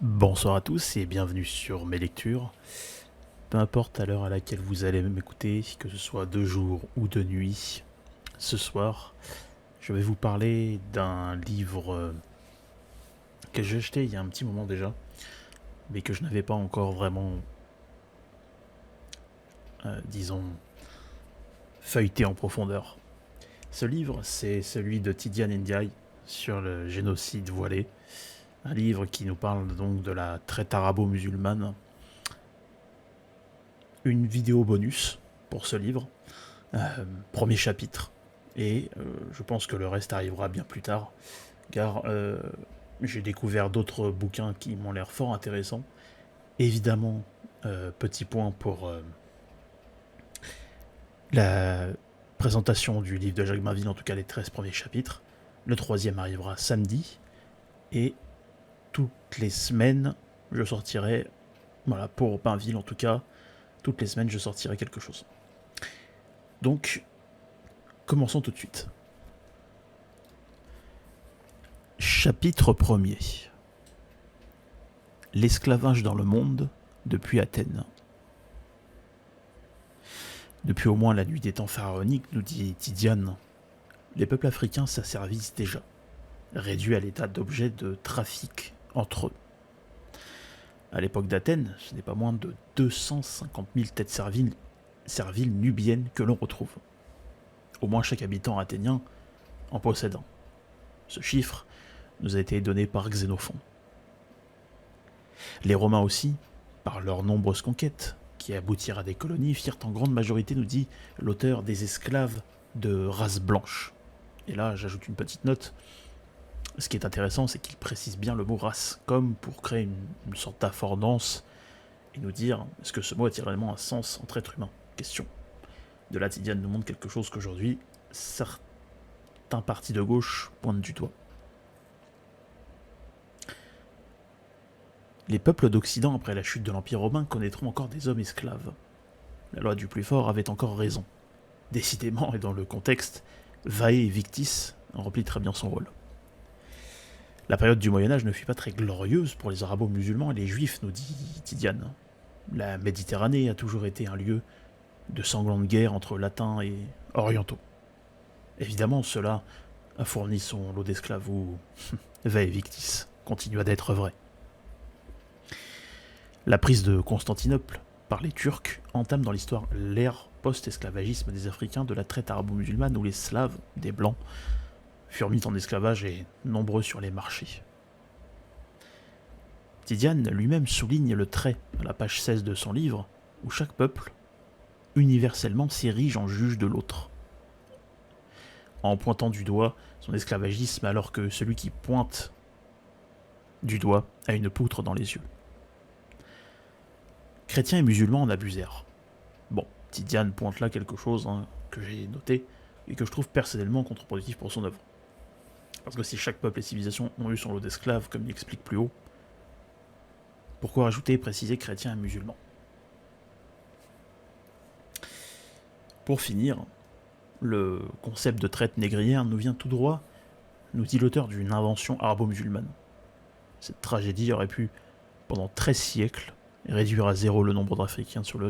Bonsoir à tous et bienvenue sur mes lectures. Peu importe à l'heure à laquelle vous allez m'écouter, que ce soit de jour ou de nuit, ce soir, je vais vous parler d'un livre que j'ai acheté il y a un petit moment déjà, mais que je n'avais pas encore vraiment, disons, feuilleté en profondeur. Ce livre, c'est celui de Tidjane Ndiaye sur le génocide voilé. Un livre qui nous parle donc de la traite arabo-musulmane. Une vidéo bonus pour ce livre, premier chapitre, et je pense que le reste arrivera bien plus tard, car j'ai découvert d'autres bouquins qui m'ont l'air fort intéressants. Évidemment, petit point pour la présentation du livre de Jacques Bainville, en tout cas les 13 premiers chapitres. Le troisième arrivera samedi, et toutes les semaines, je sortirai, voilà, pour Bainville en tout cas, toutes les semaines je sortirai quelque chose. Donc, commençons tout de suite. Chapitre 1er. L'esclavage dans le monde depuis Athènes. Depuis au moins la nuit des temps pharaoniques, nous dit Tidjane, les peuples africains s'asservissent déjà, réduits à l'état d'objets de trafic entre eux. À l'époque d'Athènes, ce n'est pas moins de 250 000 têtes serviles nubiennes que l'on retrouve. Au moins chaque habitant athénien en possède un. Ce chiffre nous a été donné par Xénophon. Les Romains aussi, par leurs nombreuses conquêtes, qui aboutirent à des colonies, firent en grande majorité, nous dit l'auteur, des esclaves de race blanche. Et là, j'ajoute une petite note. Ce qui est intéressant, c'est qu'il précise bien le mot race, comme pour créer une sorte d'affordance et nous dire, est-ce que ce mot a-t-il réellement un sens entre êtres humains? Question. De là, Tidjane nous montre quelque chose qu'aujourd'hui, certains partis de gauche pointent du doigt. Les peuples d'Occident, après la chute de l'Empire romain, connaîtront encore des hommes esclaves. La loi du plus fort avait encore raison. Décidément, et dans le contexte, Vae Victis remplit très bien son rôle. La période du Moyen-Âge ne fut pas très glorieuse pour les arabo-musulmans et les juifs, nous dit Tidjane. La Méditerranée a toujours été un lieu de sanglantes guerres entre latins et orientaux. Évidemment, cela a fourni son lot d'esclaves ou Vae Victis continua d'être vrai. La prise de Constantinople par les Turcs entame dans l'histoire l'ère post-esclavagisme des Africains de la traite arabo-musulmane où les Slaves, des Blancs, furent mis en esclavage et nombreux sur les marchés. Tidjane lui-même souligne le trait à la page 16 de son livre où chaque peuple, universellement, s'érige en juge de l'autre, en pointant du doigt son esclavagisme alors que celui qui pointe du doigt a une poutre dans les yeux. Chrétiens et musulmans en abusèrent. Bon, Tidjane pointe là quelque chose que j'ai noté et que je trouve personnellement contre-productif pour son œuvre. Parce que si chaque peuple et civilisation ont eu son lot d'esclaves, comme il explique plus haut, pourquoi rajouter et préciser chrétiens et musulmans? Pour finir, le concept de traite négrière nous vient tout droit, nous dit l'auteur, d'une invention arabo-musulmane. Cette tragédie aurait pu, pendant 13 siècles, réduire à zéro le nombre d'Africains sur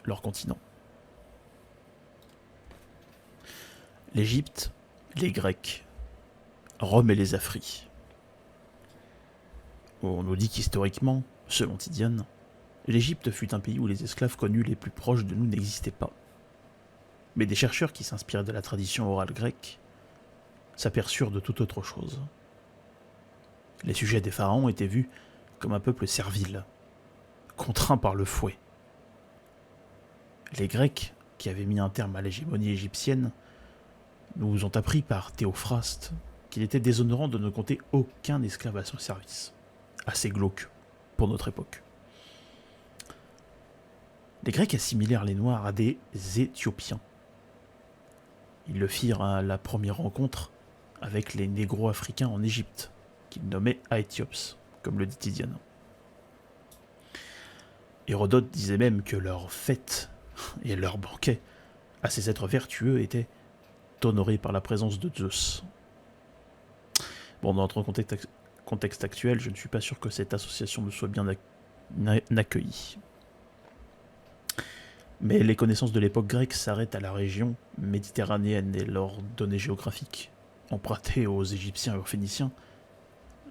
leur continent. L'Égypte, les Grecs, Rome et les Afri. On nous dit qu'historiquement, selon Tidjane, l'Égypte fut un pays où les esclaves connus les plus proches de nous n'existaient pas. Mais des chercheurs qui s'inspiraient de la tradition orale grecque s'aperçurent de toute autre chose. Les sujets des pharaons étaient vus comme un peuple servile, contraint par le fouet. Les Grecs, qui avaient mis un terme à l'hégémonie égyptienne, nous ont appris par Théophraste qu'il était déshonorant de ne compter aucun esclave à son service. Assez glauque pour notre époque. Les Grecs assimilèrent les Noirs à des Éthiopiens. Ils le firent à la première rencontre avec les négro-africains en Égypte, qu'ils nommaient Aéthiops, comme le dit Tidjane. Hérodote disait même que leurs fêtes et leurs banquets à ces êtres vertueux étaient honorés par la présence de Zeus. Bon, dans notre contexte contexte actuel, je ne suis pas sûr que cette association me soit bien accueillie. Mais les connaissances de l'époque grecque s'arrêtent à la région méditerranéenne et leurs données géographiques, empruntées aux Égyptiens et aux Phéniciens,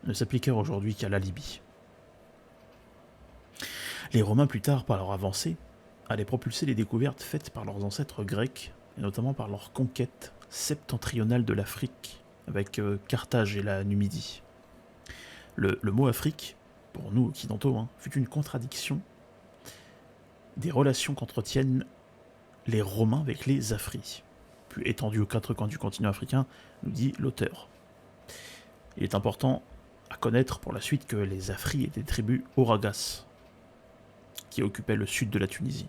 ne s'appliquèrent aujourd'hui qu'à la Libye. Les Romains plus tard, par leur avancée, allaient propulser les découvertes faites par leurs ancêtres grecs, et notamment par leur conquête septentrionale de l'Afrique, avec Carthage et la Numidie. Le mot Afrique, pour nous occidentaux, fut une contradiction des relations qu'entretiennent les Romains avec les Afris, plus étendues aux quatre coins du continent africain, nous dit l'auteur. Il est important à connaître pour la suite que les Afris étaient des tribus Auragas, qui occupaient le sud de la Tunisie.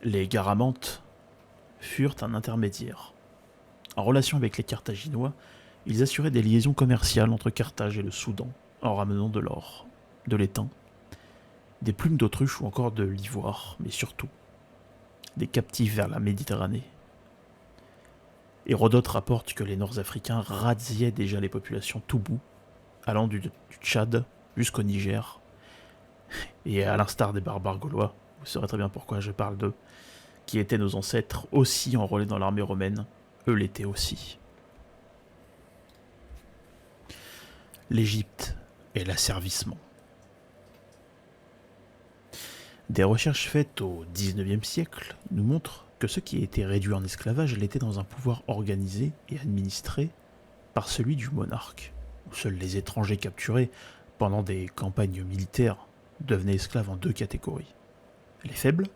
Les Garamantes furent un intermédiaire. En relation avec les Carthaginois, ils assuraient des liaisons commerciales entre Carthage et le Soudan, en ramenant de l'or, de l'étain, des plumes d'autruche ou encore de l'ivoire, mais surtout des captifs vers la Méditerranée. Hérodote rapporte que les Nord-Africains razziaient déjà les populations Toubou, allant du Tchad jusqu'au Niger, et à l'instar des barbares gaulois, vous saurez très bien pourquoi je parle d'eux, qui étaient nos ancêtres aussi enrôlés dans l'armée romaine, eux l'étaient aussi. L'Égypte et l'asservissement. Des recherches faites au XIXe siècle nous montrent que ceux qui étaient réduits en esclavage l'étaient dans un pouvoir organisé et administré par celui du monarque, où seuls les étrangers capturés pendant des campagnes militaires devenaient esclaves en deux catégories. Les faibles,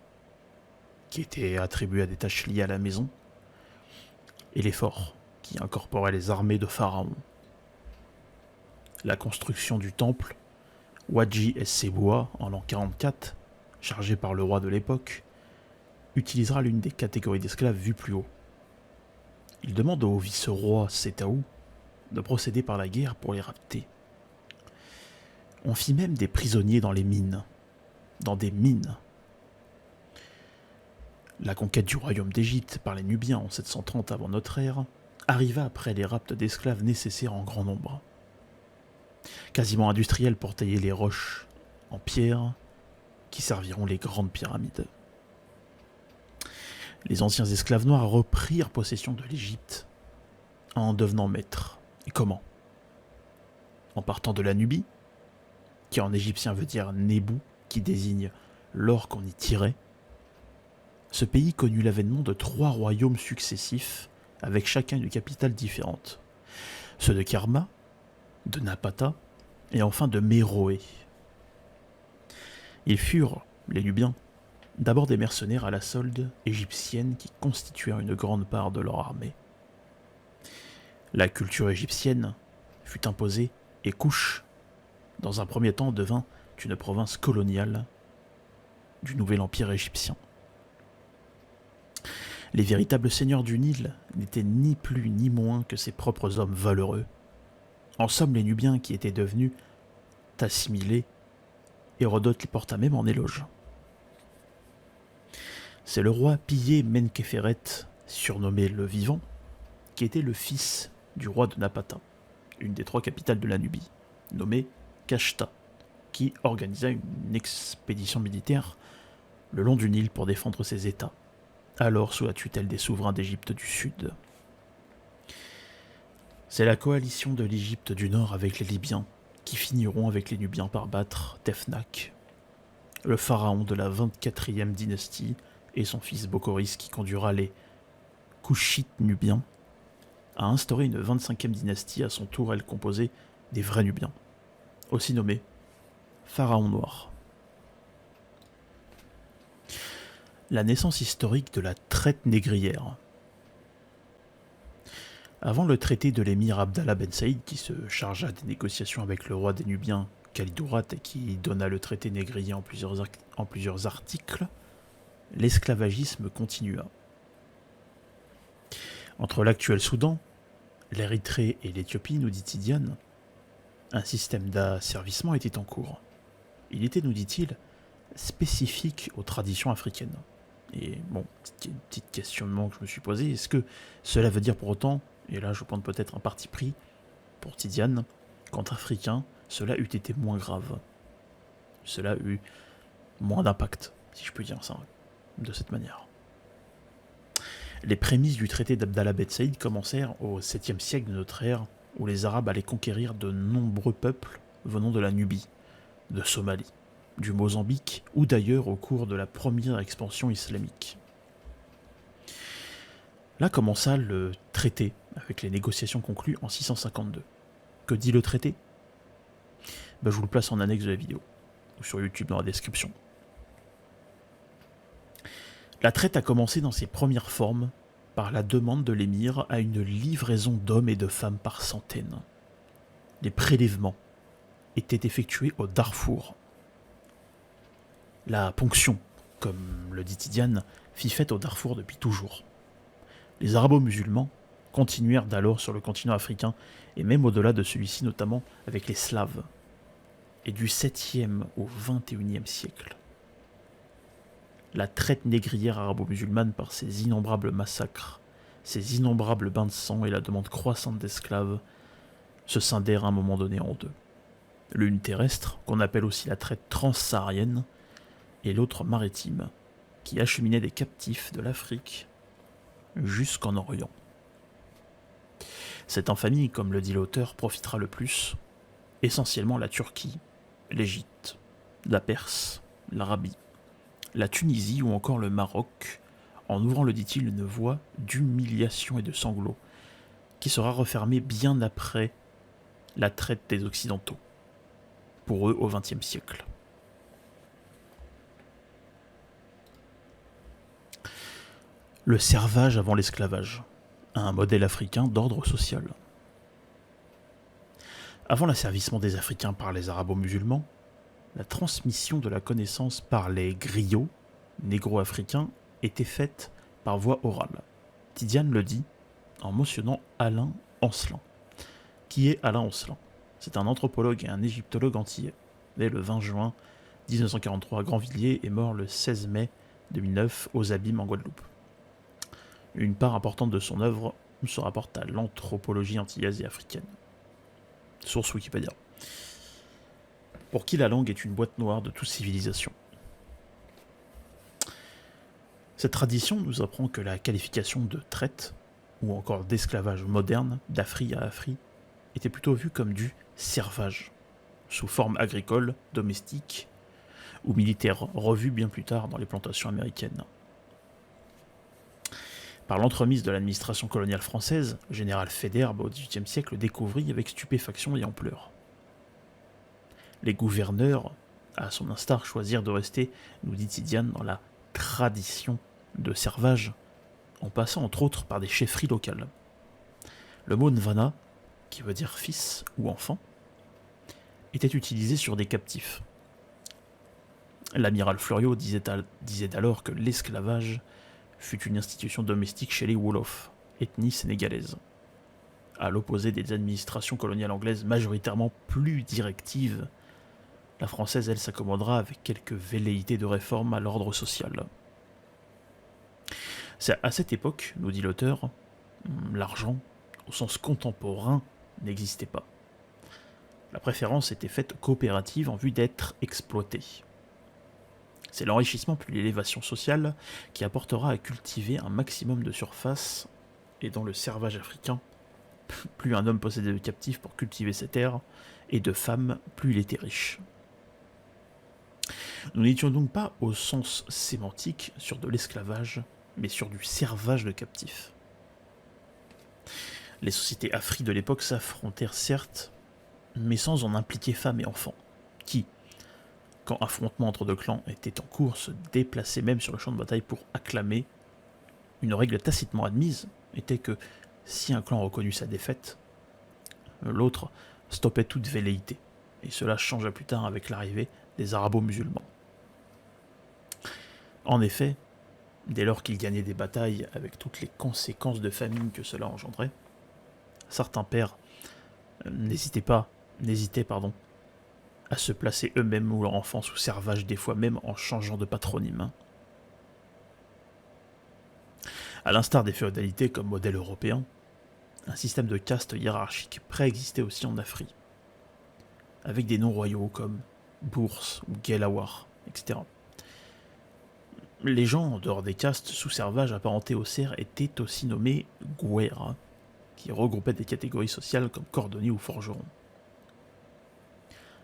qui étaient attribués à des tâches liées à la maison, et les forts, qui incorporaient les armées de Pharaon. La construction du temple, Wadji es-Seboua, en l'an 44, chargé par le roi de l'époque, utilisera l'une des catégories d'esclaves vues plus haut. Il demande au vice-roi Sétaou de procéder par la guerre pour les rapter. On fit même des prisonniers dans les mines, dans des mines. La conquête du royaume d'Égypte par les Nubiens en 730 avant notre ère arriva après les rapts d'esclaves nécessaires en grand nombre. Quasiment industriels pour tailler les roches en pierre qui serviront les grandes pyramides. Les anciens esclaves noirs reprirent possession de l'Égypte en devenant maîtres. Et comment ? En partant de la Nubie, qui en égyptien veut dire Nébou, qui désigne l'or qu'on y tirait. Ce pays connut l'avènement de 3 royaumes successifs, avec chacun une capitale différente. Ceux de Kerma, de Napata, et enfin de Méroé. Ils furent, les Nubiens, d'abord des mercenaires à la solde égyptienne qui constituèrent une grande part de leur armée. La culture égyptienne fut imposée et Kouch, dans un premier temps, devint une province coloniale du nouvel empire égyptien. Les véritables seigneurs du Nil n'étaient ni plus ni moins que ses propres hommes valeureux. En somme, les Nubiens qui étaient devenus assimilés, Hérodote les porta même en éloge. C'est le roi Pillé Menkhépheret, surnommé le Vivant, qui était le fils du roi de Napata, une des 3 capitales de la Nubie, nommée Kashta, qui organisa une expédition militaire le long du Nil pour défendre ses États, alors sous la tutelle des souverains d'Égypte du Sud. C'est la coalition de l'Égypte du Nord avec les Libyens qui finiront avec les Nubiens par battre Tefnach, le pharaon de la 24e dynastie, et son fils Bokhoris qui conduira les Koushites nubiens à instaurer une 25e dynastie à son tour, elle composée des vrais Nubiens, aussi nommés pharaons noirs. La naissance historique de la traite négrière. Avant le traité de l'émir Abdallah Ben Saïd, qui se chargea des négociations avec le roi des Nubiens Kalidourat et qui donna le traité négrier en plusieurs articles, l'esclavagisme continua. Entre l'actuel Soudan, l'Érythrée et l'Éthiopie, nous dit Tidiane, un système d'asservissement était en cours. Il était, nous dit-il, spécifique aux traditions africaines. Et bon, petit questionnement que je me suis posé, est-ce que cela veut dire pour autant, et là je prends peut-être un parti pris, pour Tidiane, qu'en africain, cela eût été moins grave. Cela eut moins d'impact, si je peux dire ça, de cette manière. Les prémices du traité d'Abdallah Ben Saïd commencèrent au 7e siècle de notre ère, où les Arabes allaient conquérir de nombreux peuples venant de la Nubie, de Somalie, du Mozambique ou d'ailleurs au cours de la première expansion islamique. Là commença le traité, avec les négociations conclues en 652. Que dit le traité ? Je vous le place en annexe de la vidéo, ou sur YouTube dans la description. La traite a commencé dans ses premières formes par la demande de l'émir à une livraison d'hommes et de femmes par centaines. Les prélèvements étaient effectués au Darfour. La ponction, comme le dit Tidiane, fit fête au Darfour depuis toujours. Les arabo-musulmans continuèrent d'alors sur le continent africain et même au-delà de celui-ci, notamment avec les Slaves, et du 7e au 21e siècle. La traite négrière arabo-musulmane par ses innombrables massacres, ses innombrables bains de sang et la demande croissante d'esclaves se scindèrent à un moment donné en deux. L'une terrestre, qu'on appelle aussi la traite transsaharienne, et l'autre maritime, qui acheminait des captifs de l'Afrique jusqu'en Orient. Cette infamie, comme le dit l'auteur, profitera le plus, essentiellement la Turquie, l'Égypte, la Perse, l'Arabie, la Tunisie ou encore le Maroc, en ouvrant, le dit-il, une voie d'humiliation et de sanglots, qui sera refermée bien après la traite des Occidentaux, pour eux au XXe siècle. Le servage avant l'esclavage, un modèle africain d'ordre social. Avant l'asservissement des Africains par les arabo-musulmans, la transmission de la connaissance par les griots, négro-africains, était faite par voie orale. Tidiane le dit en mentionnant Alain Ancelin. Qui est Alain Ancelin ? C'est un anthropologue et un égyptologue antillais, né le 20 juin 1943 à Grandvilliers et mort le 16 mai 2009 aux Abîmes en Guadeloupe. Une part importante de son œuvre se rapporte à l'anthropologie antillaise et africaine. Source Wikipédia. Pour qui la langue est une boîte noire de toute civilisation. Cette tradition nous apprend que la qualification de traite, ou encore d'esclavage moderne, d'Afri à Afri, était plutôt vue comme du servage, sous forme agricole, domestique ou militaire, revue bien plus tard dans les plantations américaines. Par l'entremise de l'administration coloniale française, le général Faidherbe au XVIIIe siècle le découvrit avec stupéfaction et ampleur. Les gouverneurs, à son instar, choisirent de rester, nous dit Tidiane, dans la tradition de servage, en passant entre autres par des chefferies locales. Le mot Nvana, qui veut dire fils ou enfant, était utilisé sur des captifs. L'amiral Fleuriot disait alors que l'esclavage fut une institution domestique chez les Wolofs, ethnie sénégalaise, à l'opposé des administrations coloniales anglaises majoritairement plus directives. La française, elle, s'accommodera avec quelques velléités de réforme à l'ordre social. C'est à cette époque, nous dit l'auteur, l'argent, au sens contemporain, n'existait pas. La préférence était faite coopérative en vue d'être exploitée. C'est l'enrichissement puis l'élévation sociale qui apportera à cultiver un maximum de surface, et dans le servage africain, plus un homme possédait de captifs pour cultiver ses terres, et de femmes, plus il était riche. Nous n'étions donc pas au sens sémantique sur de l'esclavage, mais sur du servage de captifs. Les sociétés afri de l'époque s'affrontèrent certes, mais sans en impliquer femmes et enfants, qui, quand affrontement entre deux clans était en cours, se déplaçaient même sur le champ de bataille pour acclamer. Une règle tacitement admise était que si un clan reconnut sa défaite, l'autre stoppait toute velléité, et cela changea plus tard avec l'arrivée des arabo-musulmans. En effet, dès lors qu'ils gagnaient des batailles avec toutes les conséquences de famine que cela engendrait, certains pères n'hésitaient à se placer eux-mêmes ou leur enfant sous servage, des fois même en changeant de patronyme. À l'instar des féodalités comme modèle européen, Un système de castes hiérarchiques préexistait aussi en Afrique, avec des noms royaux comme Bourse ou Gelawar, etc. Les gens, en dehors des castes sous servage apparentés aux serfs, étaient aussi nommés Guera, qui regroupaient des catégories sociales comme cordonniers ou forgerons.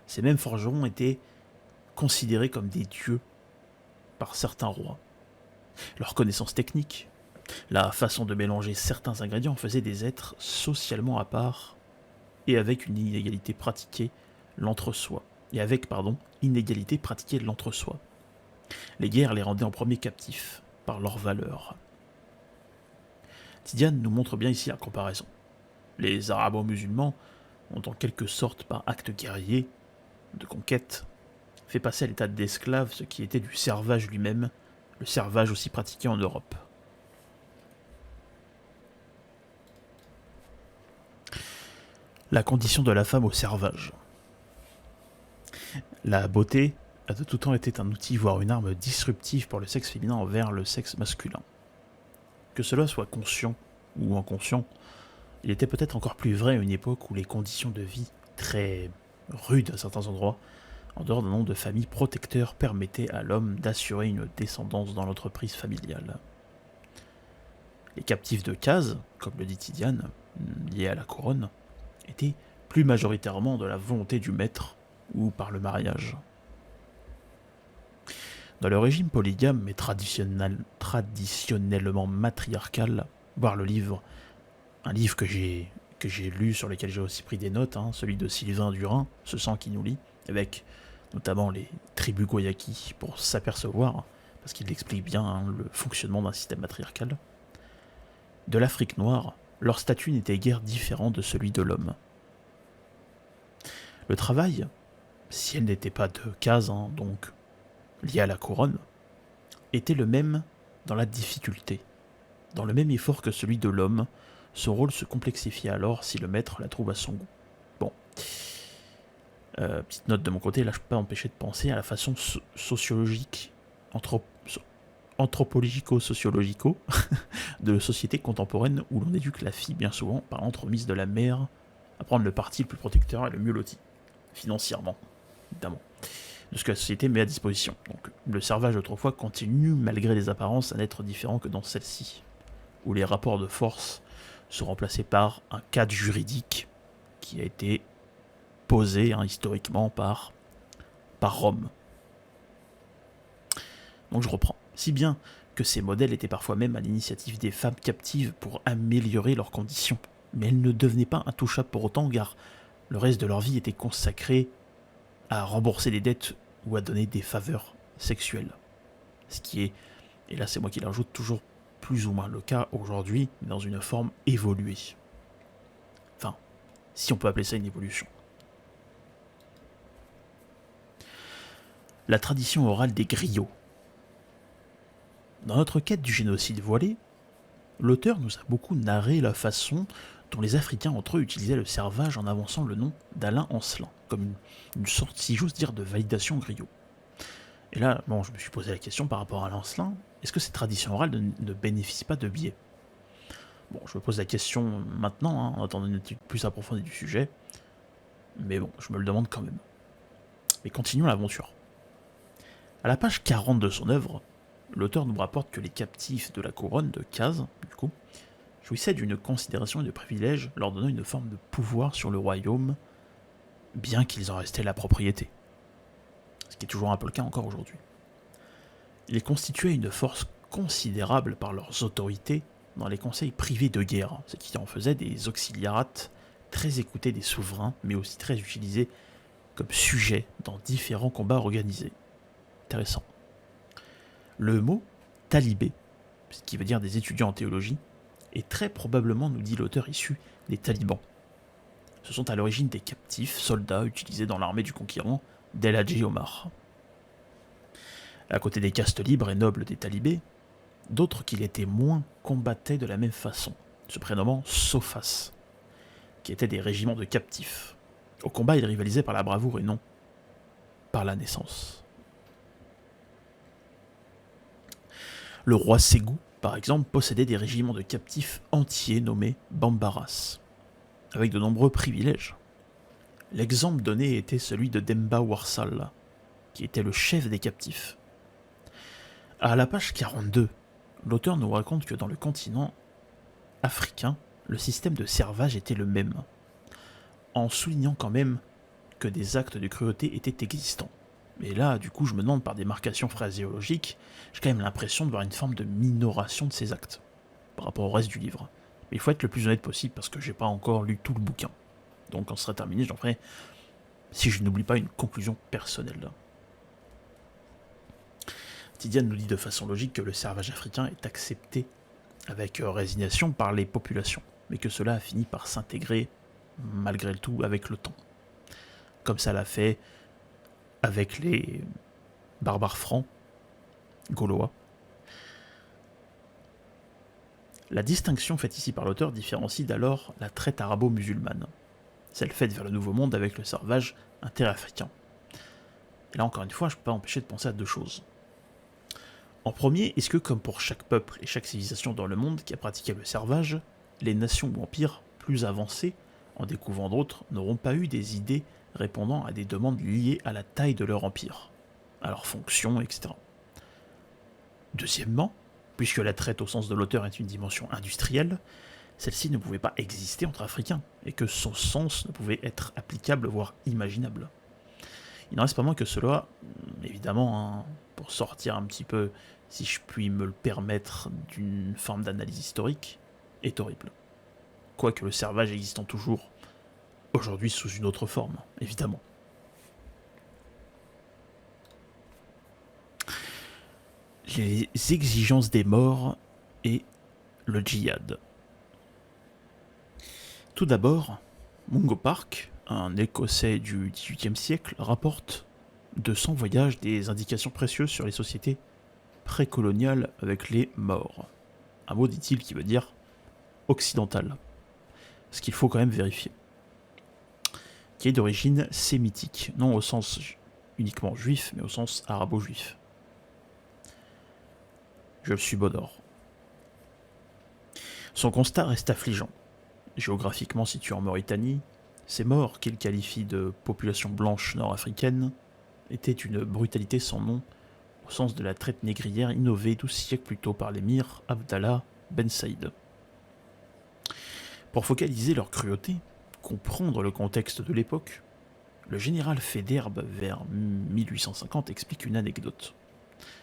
Ces mêmes forgerons étaient considérés comme des dieux par certains rois. Leur connaissance technique, la façon de mélanger certains ingrédients faisaient des êtres socialement à part et avec une inégalité pratiquée l'entre-soi. Inégalité pratiquée l'entre-soi. Les guerres les rendaient en premier captifs par leur valeur. Tidiane nous montre bien ici la comparaison. Les arabo-musulmans ont en quelque sorte par acte guerrier, de conquête, fait passer à l'état d'esclave ce qui était du servage lui-même, le servage aussi pratiqué en Europe. La condition de la femme au servage. La beauté a de tout temps été un outil, voire une arme disruptive pour le sexe féminin envers le sexe masculin. Que cela soit conscient ou inconscient, il était peut-être encore plus vrai à une époque où les conditions de vie, très rudes à certains endroits, en dehors d'un nombre de familles protecteurs, permettaient à l'homme d'assurer une descendance dans l'entreprise familiale. Les captifs de case, comme le dit Tidiane, liés à la couronne, étaient plus majoritairement de la volonté du maître ou par le mariage. Dans le régime polygame mais traditionnellement matriarcal, voir un livre que j'ai lu, sur lequel j'ai aussi pris des notes, celui de Sylvain Durin, Ce sang qui nous lie, avec notamment les tribus Guayaki, pour s'apercevoir, parce qu'il explique bien le fonctionnement d'un système matriarcal. De l'Afrique noire, leur statut n'était guère différent de celui de l'homme. Le travail, si elle n'était pas de case, donc lié à la couronne, était le même dans la difficulté. Dans le même effort que celui de l'homme, son rôle se complexifiait alors si le maître la trouve à son goût. Bon. Petite note de mon côté, là je peux pas m'empêcher de penser à la façon sociologique, anthropologico-sociologico de la société contemporaine où l'on éduque la fille bien souvent par l'entremise de la mère à prendre le parti le plus protecteur et le mieux loti, financièrement, évidemment, de ce que la société met à disposition. Donc le servage d'autrefois continue, malgré les apparences, à n'être différent que dans celle-ci, où les rapports de force sont remplacés par un cadre juridique qui a été posé historiquement par Rome. Donc je reprends. Si bien que ces modèles étaient parfois même à l'initiative des femmes captives pour améliorer leurs conditions, mais elles ne devenaient pas intouchables pour autant, car le reste de leur vie était consacré à rembourser des dettes ou à donner des faveurs sexuelles. Ce qui est, et là c'est moi qui l'ajoute, toujours plus ou moins le cas aujourd'hui, mais dans une forme évoluée. Enfin, si on peut appeler ça une évolution. La tradition orale des griots. Dans notre quête du génocide voilé, l'auteur nous a beaucoup narré la façon dont les Africains entre eux utilisaient le servage en avançant le nom d'Alain Ancelin, comme une sorte, si j'ose dire, de validation griot. Et là, je me suis posé la question par rapport à Alain Ancelin, est-ce que cette tradition orale ne bénéficie pas de biais ? Bon, je me pose la question maintenant, en attendant une étude plus approfondie du sujet, mais bon, je me le demande quand même. Mais continuons l'aventure. À la page 40 de son œuvre, l'auteur nous rapporte que les captifs de la couronne de Case, du coup, jouissaient d'une considération et de privilèges leur donnant une forme de pouvoir sur le royaume, bien qu'ils en restaient la propriété. Ce qui est toujours un peu le cas encore aujourd'hui. Ils constituaient une force considérable par leurs autorités dans les conseils privés de guerre, ce qui en faisait des auxiliarates très écoutés des souverains, mais aussi très utilisés comme sujets dans différents combats organisés. Intéressant. Le mot « talibé », ce qui veut dire des étudiants en théologie, est très probablement, nous dit l'auteur, issu des talibans. Ce sont à l'origine des captifs, soldats utilisés dans l'armée du conquérant d'El Hadji Omar. À côté des castes libres et nobles des talibés, d'autres qui l'étaient moins combattaient de la même façon, se prénommant Sofas, qui étaient des régiments de captifs. Au combat, ils rivalisaient par la bravoure et non par la naissance. Le roi Ségou, par exemple, possédait des régiments de captifs entiers nommés Bambaras, avec de nombreux privilèges. L'exemple donné était celui de Demba Warsala, qui était le chef des captifs. À la page 42, l'auteur nous raconte que dans le continent africain, le système de servage était le même, en soulignant quand même que des actes de cruauté étaient existants. Et là, du coup, je me demande par des marcations phraséologiques, j'ai quand même l'impression de voir une forme de minoration de ces actes, par rapport au reste du livre. Mais il faut être le plus honnête possible, parce que j'ai pas encore lu tout le bouquin. Donc quand ce sera terminé, j'en ferai, si je n'oublie pas, une conclusion personnelle. Tidiane nous dit de façon logique que le servage africain est accepté avec résignation par les populations, mais que cela a fini par s'intégrer, malgré le tout, avec le temps. Comme ça l'a fait avec les barbares francs, gaulois. La distinction faite ici par l'auteur différencie d'alors la traite arabo-musulmane, celle faite vers le Nouveau Monde avec le servage interafricain. Et là, encore une fois, je ne peux pas empêcher de penser à deux choses. En premier, est-ce que, comme pour chaque peuple et chaque civilisation dans le monde qui a pratiqué le servage, les nations ou empires plus avancés, en découvrant d'autres, n'auront pas eu des idées répondant à des demandes liées à la taille de leur empire, à leur fonction, etc. Deuxièmement, puisque la traite au sens de l'auteur est une dimension industrielle, celle-ci ne pouvait pas exister entre Africains, et que son sens ne pouvait être applicable, voire imaginable. Il n'en reste pas moins que cela, évidemment, pour sortir un petit peu, si je puis me le permettre, d'une forme d'analyse historique, est horrible. Quoique le servage existant toujours, aujourd'hui sous une autre forme, évidemment. Les exigences des morts et le djihad. Tout d'abord, Mungo Park, un Écossais du XVIIIe siècle, rapporte de son voyage des indications précieuses sur les sociétés précoloniales avec les Maures. Un mot, dit-il, qui veut dire occidental. Ce qu'il faut quand même vérifier. Qui est d'origine sémitique, non au sens uniquement juif, mais au sens arabo-juif. Je le subodore. Son constat reste affligeant. Géographiquement situé en Mauritanie, ces Maures, qu'il qualifie de population blanche nord-africaine, étaient une brutalité sans nom, au sens de la traite négrière innovée 12 siècles plus tôt par l'émir Abdallah Ben Saïd. Pour focaliser leur cruauté, comprendre le contexte de l'époque, le général Faidherbe, vers 1850, explique une anecdote.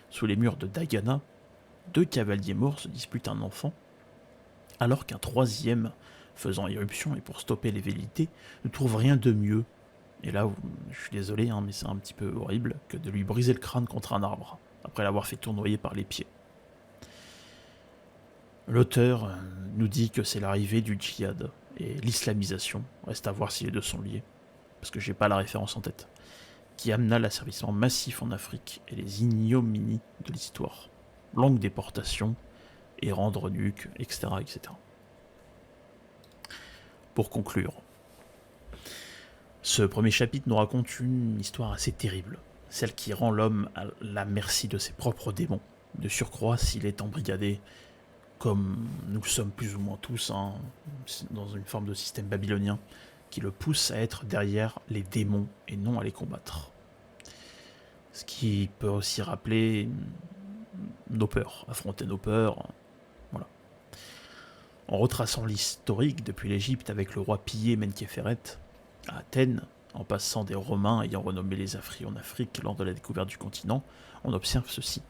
Sous les murs de Dagana, 2 cavaliers morts se disputent un enfant, alors qu'un troisième, faisant irruption et pour stopper les velléités, ne trouve rien de mieux, et là, je suis désolé, mais c'est un petit peu horrible, que de lui briser le crâne contre un arbre, après l'avoir fait tournoyer par les pieds. L'auteur nous dit que c'est l'arrivée du djihad, et l'islamisation, reste à voir si les deux sont liés, parce que j'ai pas la référence en tête, qui amena l'asservissement massif en Afrique et les ignominies de l'histoire. Longue déportation, et rendre nuque, etc., etc. Pour conclure, ce premier chapitre nous raconte une histoire assez terrible, celle qui rend l'homme à la merci de ses propres démons, de surcroît s'il est embrigadé, comme nous sommes plus ou moins tous, dans une forme de système babylonien, qui le pousse à être derrière les démons et non à les combattre. Ce qui peut aussi rappeler nos peurs, affronter nos peurs, voilà. En retraçant l'historique depuis l'Égypte avec le roi pillé Menkhépheret à Athènes, en passant des Romains ayant renommé les Afri en Afrique lors de la découverte du continent, on observe ceci.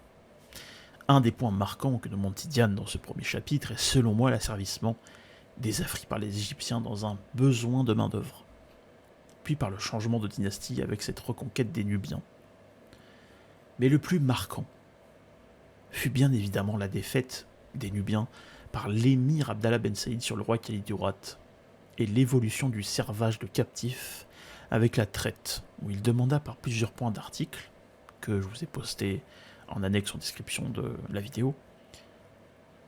Un des points marquants que nous montre Tidiane dans ce premier chapitre est selon moi l'asservissement des Afri par les Égyptiens dans un besoin de main-d'œuvre, puis par le changement de dynastie avec cette reconquête des Nubiens. Mais le plus marquant fut bien évidemment la défaite des Nubiens par l'émir Abdallah Ben Saïd sur le roi Khalid Urat et l'évolution du servage de captifs avec la traite, où il demanda par plusieurs points d'articles, que je vous ai postés en annexe en description de la vidéo,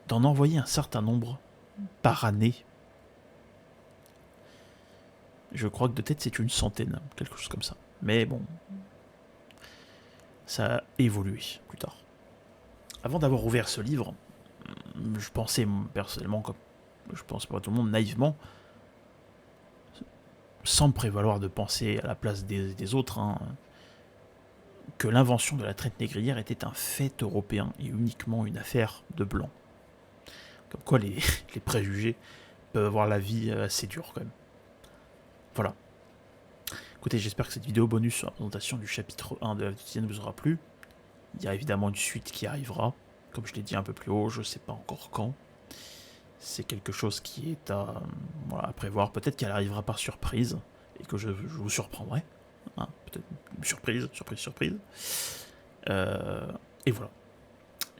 d'en envoyer un certain nombre par année. Je crois que de tête c'est une centaine, quelque chose comme ça. Mais bon, ça a évolué plus tard. Avant d'avoir ouvert ce livre, je pensais personnellement, comme je pense pas tout le monde, naïvement, sans me prévaloir de penser à la place des autres, hein, que l'invention de la traite négrière était un fait européen et uniquement une affaire de blancs. Comme quoi les préjugés peuvent avoir la vie assez dure quand même. Voilà. Écoutez, j'espère que cette vidéo bonus sur la présentation du chapitre 1 de la quotidienne vous aura plu. Il y a évidemment une suite qui arrivera. Comme je l'ai dit un peu plus haut, je ne sais pas encore quand. C'est quelque chose qui est à prévoir. Peut-être qu'elle arrivera par surprise et que je vous surprendrai. Hein, peut-être surprise. Et voilà.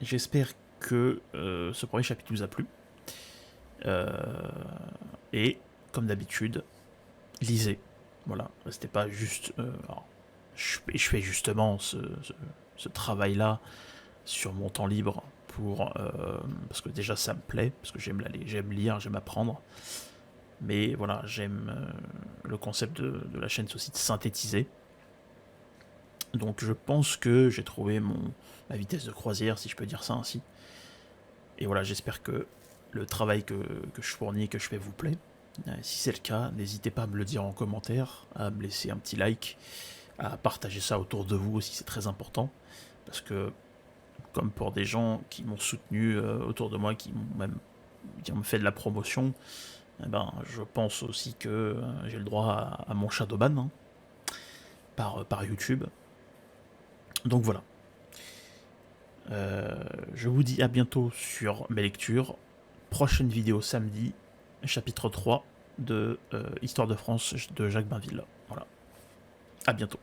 J'espère que ce premier chapitre vous a plu. Et comme d'habitude, lisez. Voilà, restez pas juste. Je fais justement ce travail-là sur mon temps libre parce que déjà ça me plaît, parce que j'aime lire, j'aime apprendre. Mais voilà, j'aime le concept de la chaîne, c'est aussi de synthétiser. Donc je pense que j'ai trouvé ma vitesse de croisière, si je peux dire ça ainsi. Et voilà, j'espère que le travail que je fournis et que je fais vous plaît. Si c'est le cas, n'hésitez pas à me le dire en commentaire, à me laisser un petit like, à partager ça autour de vous aussi, c'est très important. Parce que, comme pour des gens qui m'ont soutenu autour de moi, qui m'ont fait de la promotion, eh ben, je pense aussi que j'ai le droit à mon shadowban hein, par YouTube. Donc voilà. Je vous dis à bientôt sur mes lectures. Prochaine vidéo samedi, chapitre 3 de Histoire de France de Jacques Bainville. Voilà. À bientôt.